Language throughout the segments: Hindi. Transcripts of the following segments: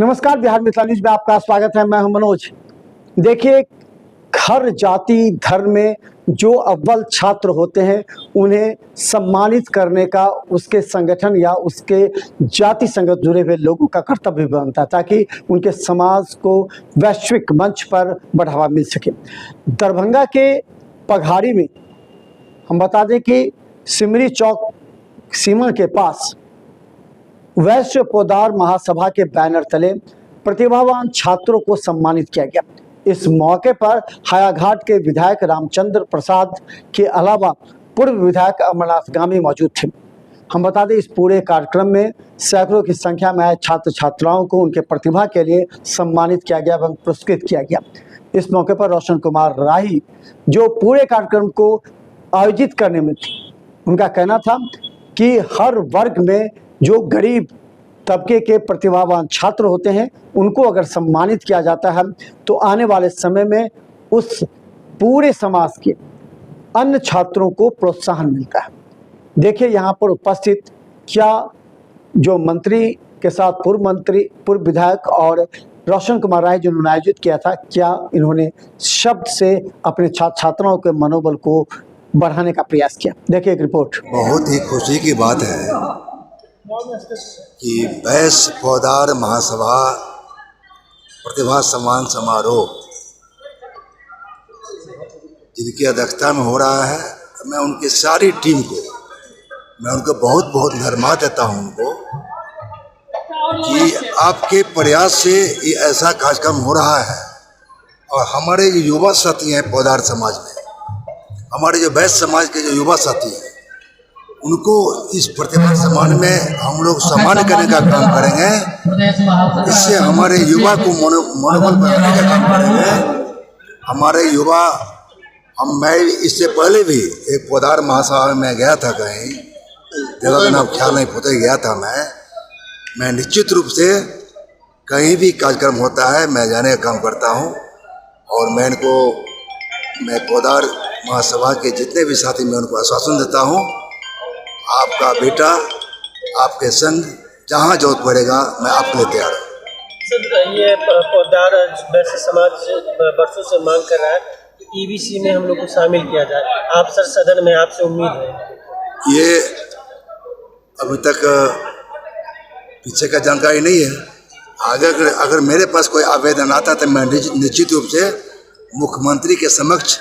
नमस्कार, बिहार मिथिला न्यूज में आपका स्वागत है। मैं हूं मनोज। देखिए, हर जाति धर्म में जो अव्वल छात्र होते हैं उन्हें सम्मानित करने का उसके संगठन या उसके जाति संगत जुड़े हुए लोगों का कर्तव्य बनता है, ताकि उनके समाज को वैश्विक मंच पर बढ़ावा मिल सके। दरभंगा के पघाड़ी में हम बता दें कि सिमरी चौक सीमा के पास वैश्य पौधार महासभा के बैनर तले प्रतिभावान छात्रों को सम्मानित किया गया। इस मौके पर हायाघाट के विधायक रामचंद्र प्रसाद के अलावा पूर्व विधायक अमरनाथ गामी मौजूद थे। हम बता दें, इस पूरे कार्यक्रम में सैकड़ों की संख्या में आए छात्र छात्राओं को उनके प्रतिभा के लिए सम्मानित किया गया एवं पुरस्कृत किया गया। इस मौके पर रोशन कुमार राही, जो पूरे कार्यक्रम को आयोजित करने में थे, उनका कहना था कि हर वर्ग में जो गरीब तबके के प्रतिभावान छात्र होते हैं उनको अगर सम्मानित किया जाता है तो आने वाले समय में उस पूरे समाज के अन्य छात्रों को प्रोत्साहन मिलता है। देखिए, यहाँ पर उपस्थित क्या जो मंत्री के साथ पूर्व मंत्री, पूर्व विधायक और रोशन कुमार राय जिन्होंने आयोजित किया था, क्या इन्होंने शब्द से अपने छात्राओं के मनोबल को बढ़ाने का प्रयास किया। देखिए एक रिपोर्ट। बहुत ही खुशी की बात है कि वैश्य पौधार महासभा प्रतिभा सम्मान समारोह जिनकी अध्यक्षता में हो रहा है, मैं उनकी सारी टीम को उनको बहुत बहुत धन्यवाद देता हूं उनको कि आपके प्रयास से ये ऐसा कार्यक्रम हो रहा है। और हमारे जो युवा साथी हैं पौधार समाज में, हमारे जो वैश्य समाज के जो युवा साथी हैं, उनको इस प्रतिभा सम्मान में हम लोग सम्मान करने का काम करेंगे। इससे हमारे युवा को मनोबल बढ़ाने का काम करेंगे। हमारे युवा मैं इससे पहले भी एक पौधार महासभा में गया था, कहीं जगह का नाम ख्याल नहीं पता गया था। मैं निश्चित रूप से कहीं भी कार्यक्रम होता है मैं जाने का काम करता हूं। और मैं पौधार महासभा के जितने भी साथी मैं उनको आश्वासन देता हूं, आपका बेटा आपके संग जहां जरूरत पड़ेगा मैं आपके लिए तैयार हूँ। सर, ये पौधार वैश्य समाज वर्षों से मांग कर रहा है कि ईबीसी में हम लोग को शामिल किया जाए। आप सर सदन में आपसे उम्मीद है? ये अभी तक पीछे का जानकारी नहीं है। अगर मेरे पास कोई आवेदन आता तो मैं निश्चित रूप से मुख्यमंत्री के समक्ष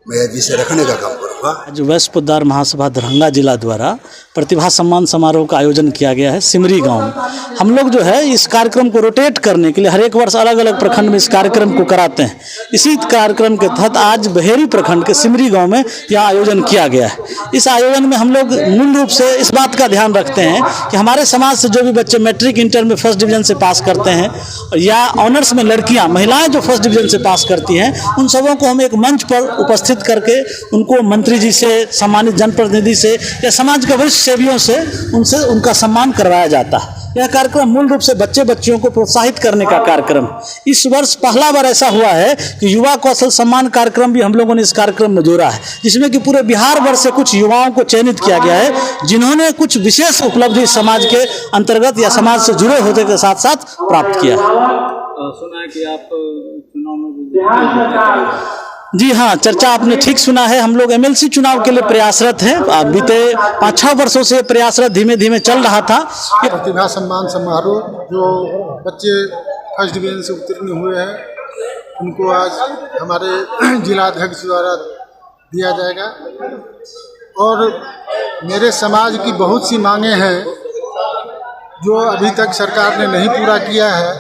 मैं विषय रखने का काम करूँगा। आज वैश्य पौधार महासभा दरभंगा जिला द्वारा प्रतिभा सम्मान समारोह का आयोजन किया गया है सिमरी गांव में। हम लोग जो है इस कार्यक्रम को रोटेट करने के लिए हर एक वर्ष अलग अलग प्रखंड में इस कार्यक्रम को कराते हैं। इसी कार्यक्रम के तहत आज बहेरी प्रखंड के सिमरी गांव में यह आयोजन किया गया है। इस आयोजन में हम लोग मूल रूप से इस बात का ध्यान रखते हैं कि हमारे समाज से जो भी बच्चे मैट्रिक इंटर में फर्स्ट डिवीजन से पास करते हैं या ऑनर्स में लड़कियाँ महिलाएँ जो फर्स्ट डिवीजन से पास करती हैं, उन सबों को हम एक मंच पर उपस्थित करके उनको मंत्री जी से, सम्मानित जनप्रतिनिधि से या समाज के वरिष्ठ सेवियों से उनका सम्मान करवाया जाता है। यह कार्यक्रम मूल रूप से बच्चे बच्चियों को प्रोत्साहित करने का कार्यक्रम। इस वर्ष पहला बार ऐसा हुआ है कि युवा कौशल सम्मान कार्यक्रम भी हम लोगों ने इस कार्यक्रम में जोड़ा है, जिसमें कि पूरे बिहार भर से कुछ युवाओं को चयनित किया गया है जिन्होंने कुछ विशेष उपलब्धि समाज के अंतर्गत या समाज से जुड़े होने के साथ साथ प्राप्त किया। सुना है कि आप चुनाव में जी हाँ, चर्चा आपने ठीक सुना है। हम लोग एमएलसी चुनाव के लिए प्रयासरत हैं। बीते 5-6 वर्षों से प्रयासरत धीमे धीमे चल रहा था। प्रतिभा सम्मान समारोह जो बच्चे फर्स्ट डिवीजन से उत्तीर्ण हुए हैं उनको आज हमारे जिलाध्यक्ष द्वारा दिया जाएगा। और मेरे समाज की बहुत सी मांगें हैं जो अभी तक सरकार ने नहीं पूरा किया है।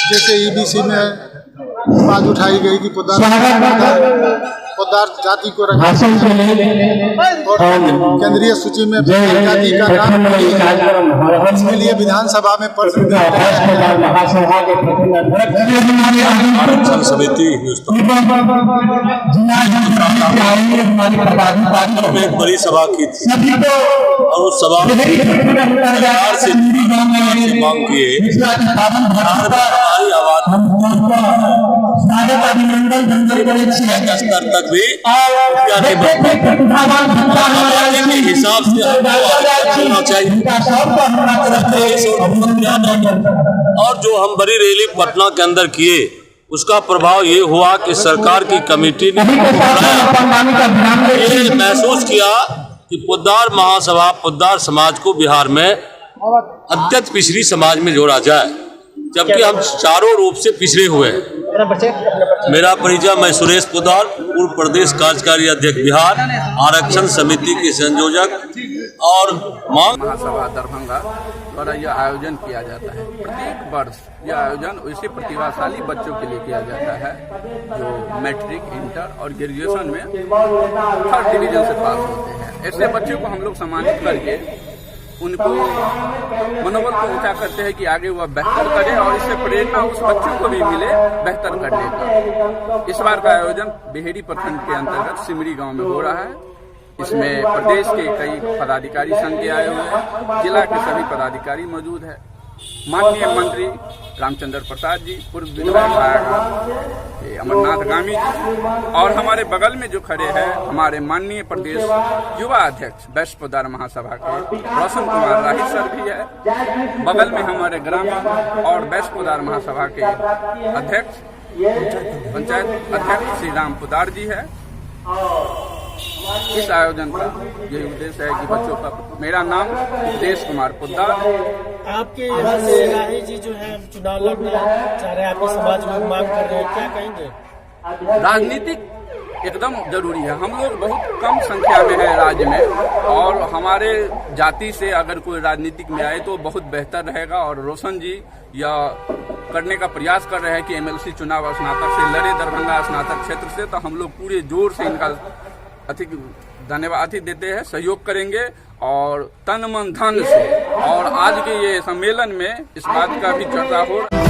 जैसे ईबीसी में आवाज उठाई गई कि पौधार जाति को रखा और केंद्रीय सूची में जाति का नाम इसके लिए विधानसभा में समिति एक बड़ी सभा की थी और उस सभा में सरकार से मांग किए हमारी आवाज स्तर तक भी के हिसाब से करना चाहिए। और जो हम बड़ी रैली पटना के अंदर किए उसका प्रभाव ये हुआ कि सरकार की कमेटी ने ये महसूस किया कि पोद्दार महासभा पोद्दार समाज को बिहार में अत्यंत पिछड़ी समाज में जोड़ा जाए, जबकि हम चारों रूप से पिछड़े हुए हैं। मेरा परिचय, मैं सुरेश पोद्दार, पूर्व प्रदेश कार्यकारी अध्यक्ष बिहार, आरक्षण समिति के संयोजक और मांग महासभा दरभंगा द्वारा यह आयोजन किया जाता है। प्रत्येक वर्ष यह आयोजन वैसे प्रतिभाशाली बच्चों के लिए किया जाता है जो मैट्रिक, इंटर और ग्रेजुएशन में 3rd डिवीजन से पास होते हैं। ऐसे बच्चों को हम लोग सम्मानित करके उनको मनोबल को ऊंचा करते हैं कि आगे वह बेहतर करे और इससे प्रेरणा उस बच्चों को भी मिले बेहतर करने का। इस बार का आयोजन बिहेड़ी प्रखंड के अंतर्गत सिमरी गांव में हो रहा है। इसमें प्रदेश के कई पदाधिकारी संघ के आए हुए हैं, जिला के सभी पदाधिकारी मौजूद है, माननीय मंत्री रामचंद्र प्रसाद जी, पूर्व विधायक अमरनाथ गामी जी, और हमारे बगल में जो खड़े हैं हमारे माननीय प्रदेश युवा अध्यक्ष वैश्य पोद्दार महासभा के रोशन कुमार राही सर भी है। बगल में हमारे ग्रामीण और वैश्य पोद्दार महासभा के अध्यक्ष पंचायत अध्यक्ष श्री राम पोद्दार जी है। इस आयोजन का यही उद्देश्य है कि बच्चों का, मेरा नाम उपदेश कुमार पोद्दार। आपके यहाँ से राही जी जो है चुनाव लड़ना चाह रहे हैं, आपके समाज में मांग कर रहे हैं, क्या कहेंगे? राजनीतिक एकदम जरूरी है। हम लोग बहुत कम संख्या में है राज्य में, और हमारे जाति से अगर कोई राजनीतिक में आए तो बहुत बेहतर रहेगा। और रोशन जी यह करने का प्रयास कर रहे हैं कि MLC चुनाव स्नातक से लड़े दरभंगा स्नातक क्षेत्र से, तो हम लोग पूरे जोर से इनका अधिक धन्यवाद देते हैं, सहयोग करेंगे और तन मन धन से। और आज के ये सम्मेलन में इस बात का भी चर्चा हो रहा है।